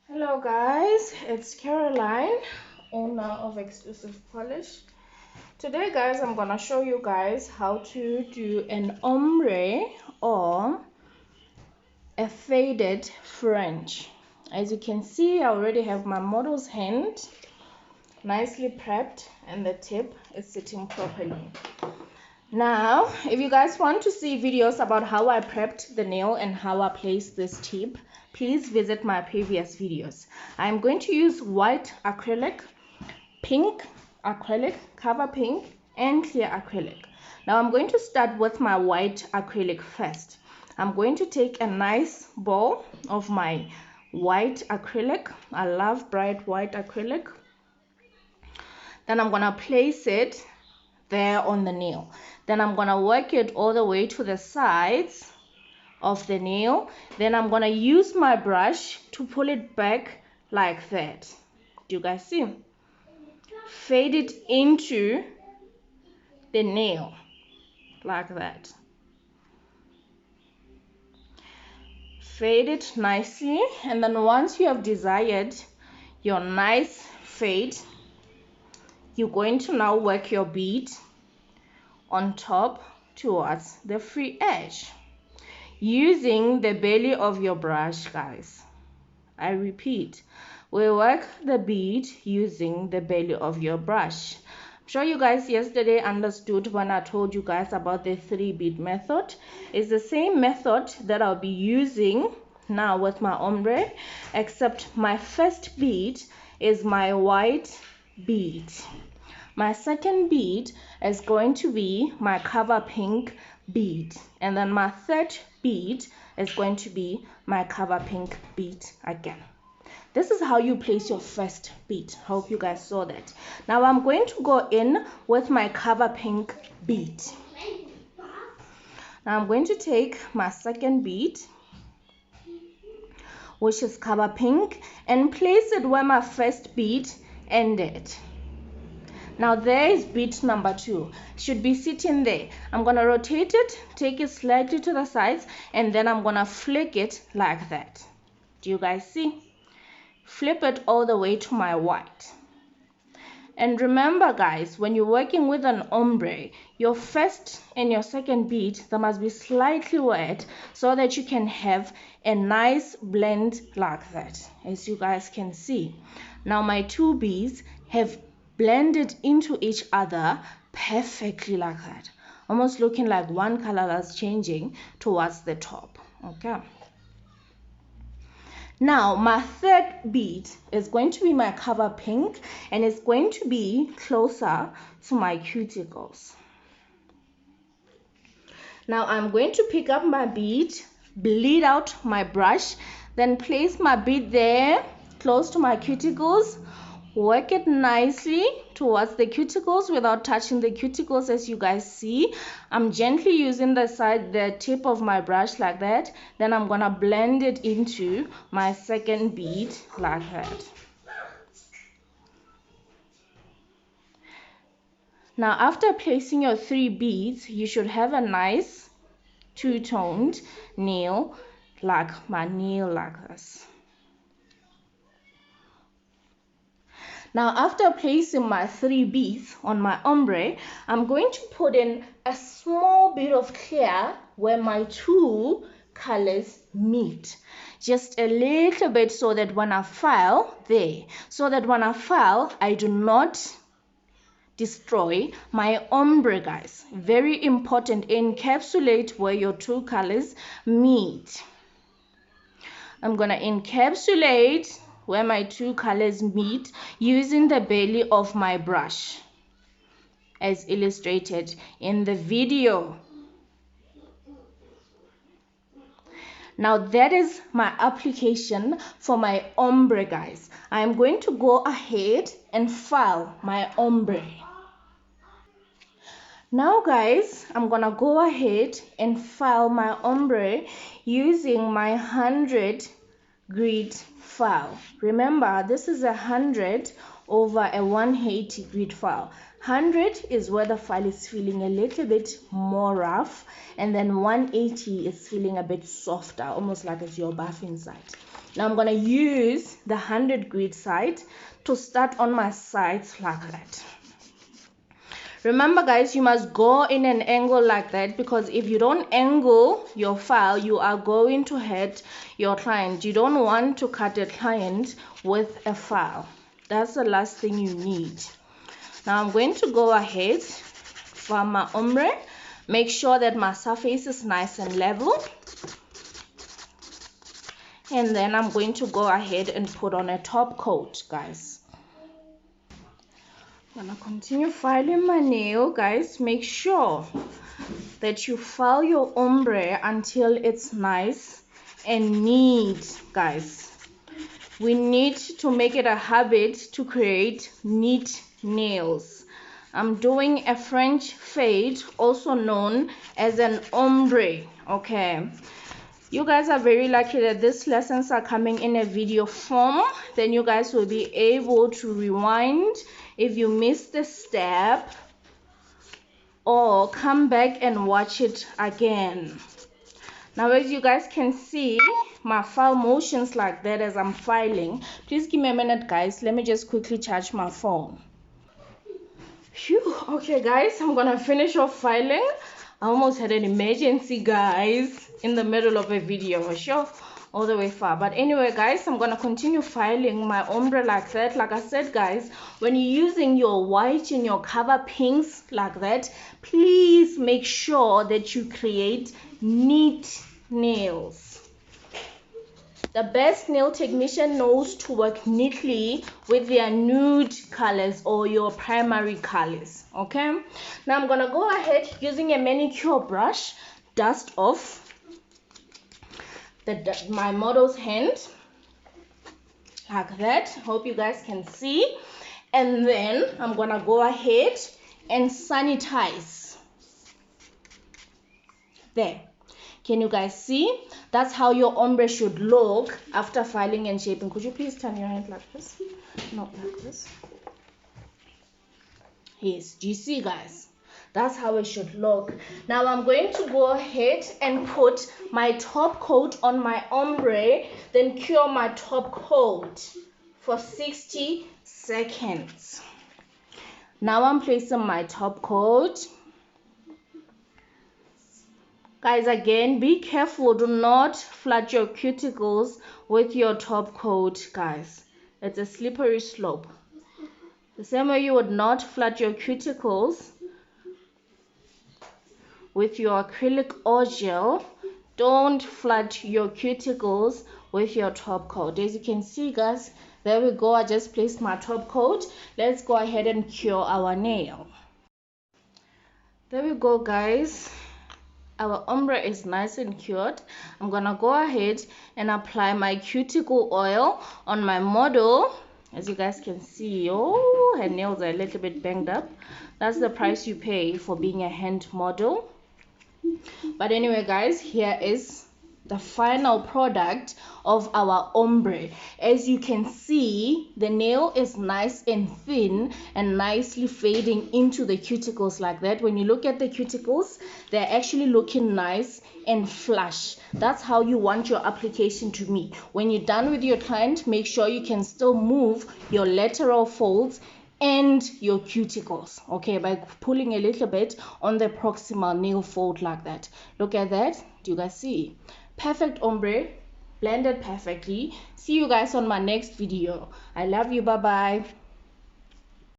Hello guys, it's Caroline, owner of Exclusive Polish. Today guys, I'm gonna show you guys how to do an ombre or a faded French. As you can see, I already have my model's hand nicely prepped and the tip is sitting properly. Now, if you guys want to see videos about how I prepped the nail and how I placed this tip, please visit my previous videos. I'm going to use white acrylic, pink acrylic, cover pink, and clear acrylic. Now I'm going to start with my white acrylic first. I'm going to take a nice ball of my white acrylic. I love bright white acrylic. Then I'm going to place it there on the nail. Then I'm going to work it all the way to the sides of the nail. Then I'm going to use my brush to pull it back like that. Do you guys see? Fade it into the nail like that. Fade it nicely, and then once you have desired your nice fade, you're going to now work your bead on top towards the free edge using the belly of your brush, guys. I repeat, we work the bead using the belly of your brush. I'm sure you guys yesterday understood when I told you guys about the 3-bead method. It's the same method that I'll be using now with my ombre, except my first bead is my white bead. My second bead is going to be my cover pink bead, and then my third bead is going to be my cover pink bead again. This is how you place your first bead. Hope you guys saw that. Now I'm going to go in with my cover pink bead. Now I'm going to take my second bead, which is cover pink, and place it where my first bead ended. Now there is bead number 2. Should be sitting there. I'm going to rotate it, take it slightly to the sides, and then I'm going to flick it like that. Do you guys see? Flip it all the way to my white. And remember guys, when you're working with an ombre, your first and your second bead, they must be slightly wet so that you can have a nice blend like that, as you guys can see. Now my 2 beads have blended into each other perfectly like that, almost looking like one color that's changing towards the top. Okay. Now my third bead is going to be my cover pink, and it's going to be closer to my cuticles. Now I'm going to pick up my bead, bleed out my brush, then place my bead there close to my cuticles. Work it nicely towards the cuticles without touching the cuticles. As you guys see, I'm gently using the tip of my brush like that. Then I'm gonna blend it into my second bead like that. Now after placing your 3 beads, you should have a nice two-toned nail, like my nail like this. Now after placing my 3 beads on my ombre, I'm going to put in a small bit of clear where my 2 colors meet. Just a little bit so that when I file there, I do not destroy my ombre, guys. Very important, encapsulate where your 2 colors meet. I'm gonna encapsulate where my 2 colors meet using the belly of my brush as illustrated in the video. Now that is my application for my ombre, guys. I'm going to go ahead and file my ombre. Now guys, I'm gonna go ahead and file my ombre using my 100 grid file. Remember, this is 100 over a 180 grid file. 100 is where the file is feeling a little bit more rough, and then 180 is feeling a bit softer, almost like it's your buff inside. Now I'm going to use the 100 grit side to start on my sides like that. Remember guys, you must go in an angle like that, because if you don't angle your file, you are going to hurt your client. You don't want to cut a client with a file. That's the last thing you need. Now I'm going to go ahead for my ombre. Make sure that my surface is nice and level. And then I'm going to go ahead and put on a top coat, guys. I'm gonna continue filing my nail, guys. Make sure that you file your ombre until it's nice and neat, guys. We need to make it a habit to create neat nails. I'm doing a French fade, also known as an ombre. Okay, you guys are very lucky that these lessons are coming in a video form. Then you guys will be able to rewind if you missed the step, or come back and watch it again. Now as you guys can see, my file motions like that as I'm filing. Please give me a minute, guys. Let me just quickly charge my phone. Phew. Okay guys, I'm gonna finish off filing. I almost had an emergency, guys, in the middle of a video. Sure, all the way far. But anyway guys, I'm gonna continue filing my ombre like that. Like I said guys, when you're using your white and your cover pinks like that, please make sure that you create neat nails. The best nail technician knows to work neatly with their nude colors or your primary colors. Okay, now I'm gonna go ahead using a manicure brush, dust off my model's hand like that. Hope you guys can see. And then I'm gonna go ahead and sanitize there. Can you guys see? That's how your ombre should look after filing and shaping. Could you please turn your hand like this? Not like this. Yes, do you see guys? That's how it should look. Now I'm going to go ahead and put my top coat on my ombre, then cure my top coat for 60 seconds. Now I'm placing my top coat. Guys, again, be careful. Do not flood your cuticles with your top coat, guys. It's a slippery slope. The same way you would not flood your cuticles with your acrylic or gel, don't flood your cuticles with your top coat. As you can see guys, there we go. I just placed my top coat. Let's go ahead and cure our nail. There we go guys. Our ombre is nice and cured. I'm gonna go ahead and apply my cuticle oil on my model. As you guys can see, oh, her nails are a little bit banged up. That's the price you pay for being a hand model. But anyway guys, here is the final product of our ombre. As you can see, the nail is nice and thin and nicely fading into the cuticles like that. When you look at the cuticles, they're actually looking nice and flush. That's how you want your application to be. When you're done with your client, make sure you can still move your lateral folds and your cuticles, okay, by pulling a little bit on the proximal nail fold like that. Look at that. Do you guys see? Perfect ombre, blended perfectly. See you guys on my next video. I love you. Bye bye.